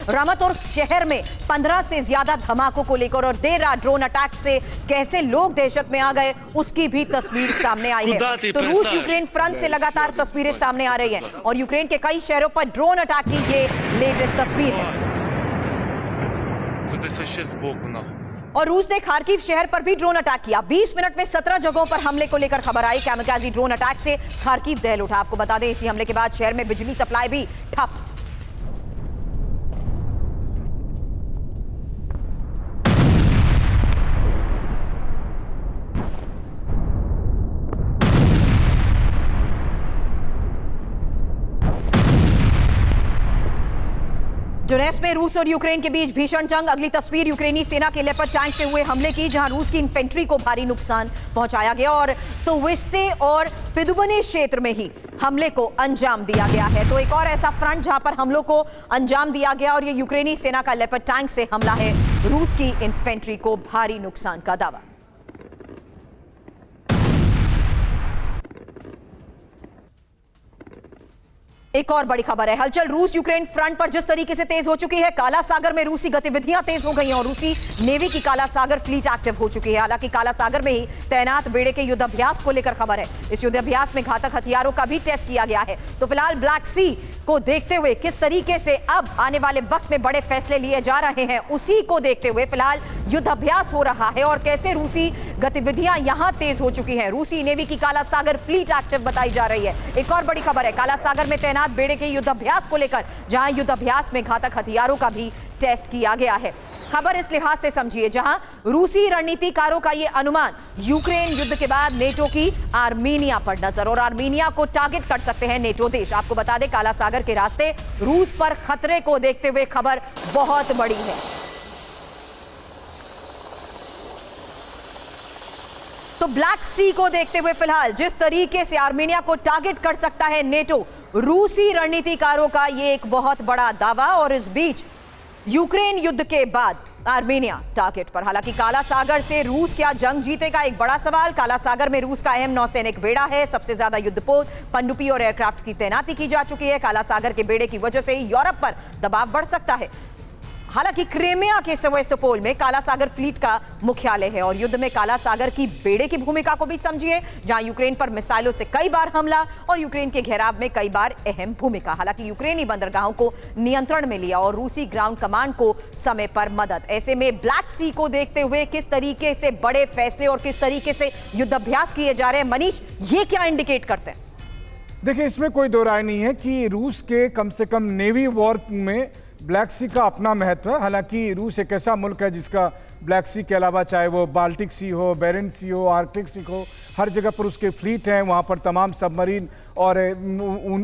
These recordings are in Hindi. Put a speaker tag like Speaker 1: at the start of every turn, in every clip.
Speaker 1: रामातोर शहर में 15 से ज्यादा धमाकों को लेकर और देर रात ड्रोन अटैक से कैसे लोग दहशत में आ गए उसकी भी तस्वीर सामने आई है। तो रूस यूक्रेन फ्रंट से लगातार तस्वीरें सामने आ रही हैं और यूक्रेन के कई शहरों पर ड्रोन अटैक की ये लेटेस्ट तस्वीर है। और रूस ने खार्किव शहर पर भी ड्रोन अटैक किया। 20 मिनट में 17 जगहों पर हमले को लेकर खबर आई। कैमकाजी ड्रोन अटैक से खार्किव दहल उठा। आपको बता दें, इसी हमले के बाद शहर में बिजली सप्लाई भी ठप। डोनेट्स्क में रूस और यूक्रेन के बीच भीषण जंग। अगली तस्वीर यूक्रेनी सेना के लेपर्ड टैंक से हुए हमले की, जहां रूस की इन्फेंट्री को भारी नुकसान पहुंचाया गया और तोविस्ते और पिदुबने क्षेत्र में ही हमले को अंजाम दिया गया है। तो एक और ऐसा फ्रंट जहां पर हमलों को अंजाम दिया गया और ये यूक्रेनी सेना का लेपर्ड टैंक से हमला है। रूस की इन्फेंट्री को भारी नुकसान का दावा। एक और बड़ी खबर है। हलचल रूस यूक्रेन फ्रंट पर जिस तरीके से तेज हो चुकी है, काला सागर में रूसी गतिविधियां तेज हो गई हैं और रूसी नेवी की काला सागर फ्लीट एक्टिव हो चुकी है। हालांकि काला सागर में ही तैनात बेड़े के युद्धाभ्यास को लेकर खबर है। इस युद्धाभ्यास में घातक हथियारों का भी टेस्ट किया गया है। तो फिलहाल ब्लैक सी को देखते हुए किस तरीके से अब आने वाले वक्त में बड़े फैसले लिए जा रहे हैं, उसी को देखते हुए फिलहाल युद्धाभ्यास हो रहा है और कैसे रूसी गतिविधियां यहां तेज हो चुकी हैं। रूसी नेवी की काला सागर फ्लीट एक्टिव बताई जा रही है। एक और बड़ी खबर है काला सागर में तैनात बेड़े के युद्धाभ्यास को लेकर, जहां युद्धाभ्यास में घातक हथियारों का भी टेस्ट किया गया है। खबर इस लिहाज से समझिए, जहां रूसी रणनीतिकारों का यह अनुमान यूक्रेन युद्ध के बाद नेटो की आर्मीनिया पर नजर, और आर्मीनिया को टारगेट कर सकते हैं नेटो देश। आपको बता दें, काला सागर के रास्ते रूस पर खतरे को देखते हुए खबर बहुत बड़ी है। तो ब्लैक सी को देखते हुए फिलहाल जिस तरीके से आर्मीनिया को टारगेट कर सकता है नेटो, रूसी रणनीतिकारों का यह एक बहुत बड़ा दावा। और इस बीच यूक्रेन युद्ध के बाद आर्मीनिया टारगेट पर। हालांकि काला सागर से रूस क्या जंग जीतेगा, एक बड़ा सवाल। काला सागर में रूस का अहम नौसैनिक बेड़ा है। सबसे ज्यादा युद्धपोत, पनडुब्बी और एयरक्राफ्ट की तैनाती की जा चुकी है। काला सागर के बेड़े की वजह से ही यूरोप पर दबाव बढ़ सकता है। हालांकि क्रीमिया के सेवास्तोपोल में काला सागर फ्लीट का मुख्यालय है और युद्ध में काला सागर की बेड़े की भूमिका को भी समझिए, जहां यूक्रेन पर मिसाइलों से कई बार हमला और यूक्रेन के घेराव में कई बार अहम भूमिका। हालांकि यूक्रेनी बंदरगाहों को नियंत्रण में लिया और रूसी ग्राउंड कमांड को समय पर मदद। ऐसे में ब्लैक सी को देखते हुए किस तरीके से बड़े फैसले और किस तरीके से युद्धाभ्यास किए जा रहे हैं, मनीष, ये क्या इंडिकेट करते हैं?
Speaker 2: देखिए, इसमें कोई दो राय नहीं है कि रूस के कम से कम नेवी वॉर में ब्लैक सी का अपना महत्व है। हालांकि रूस एक ऐसा मुल्क है जिसका ब्लैक सी के अलावा चाहे वो बाल्टिक सी हो, बेरेंट सी हो, आर्कटिक सी हो, हर जगह पर उसके फ्लीट हैं। वहाँ पर तमाम सबमरीन और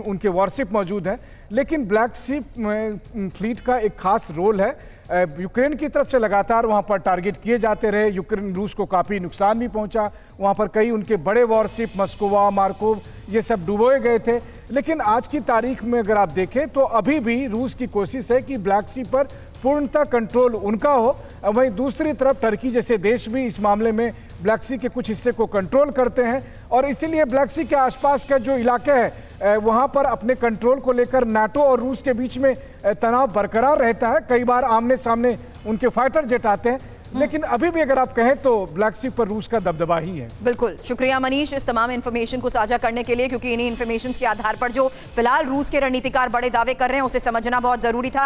Speaker 2: उनके वॉरशिप मौजूद हैं। लेकिन ब्लैक सी फ्लीट का एक खास रोल है। यूक्रेन की तरफ से लगातार वहाँ पर टारगेट किए जाते रहे। यूक्रेन रूस को काफ़ी नुकसान भी पहुँचा। वहाँ पर कई उनके बड़े वॉरशिप मस्कोवा, मार्कोव, ये सब डुबोए गए थे। लेकिन आज की तारीख में अगर आप देखें तो अभी भी रूस की कोशिश है कि ब्लैक सी पर पूर्णतः कंट्रोल उनका हो। वहीं दूसरी तरफ टर्की जैसे देश भी इस मामले में ब्लैक सी के कुछ हिस्से को कंट्रोल करते हैं और इसीलिए ब्लैक सी के आसपास का जो इलाके है वहाँ पर अपने कंट्रोल को लेकर नाटो और रूस के बीच में तनाव बरकरार रहता है। कई बार आमने सामने उनके फाइटर जेट आते हैं, लेकिन अभी भी अगर आप कहें तो ब्लैक सी पर रूस का दबदबा ही है।
Speaker 1: बिल्कुल, शुक्रिया मनीष इस तमाम इंफॉर्मेशन को साझा करने के लिए, क्योंकि इन्हीं इंफॉर्मेशन के आधार पर जो फिलहाल रूस के रणनीतिकार बड़े दावे कर रहे हैं उसे समझना बहुत जरूरी था।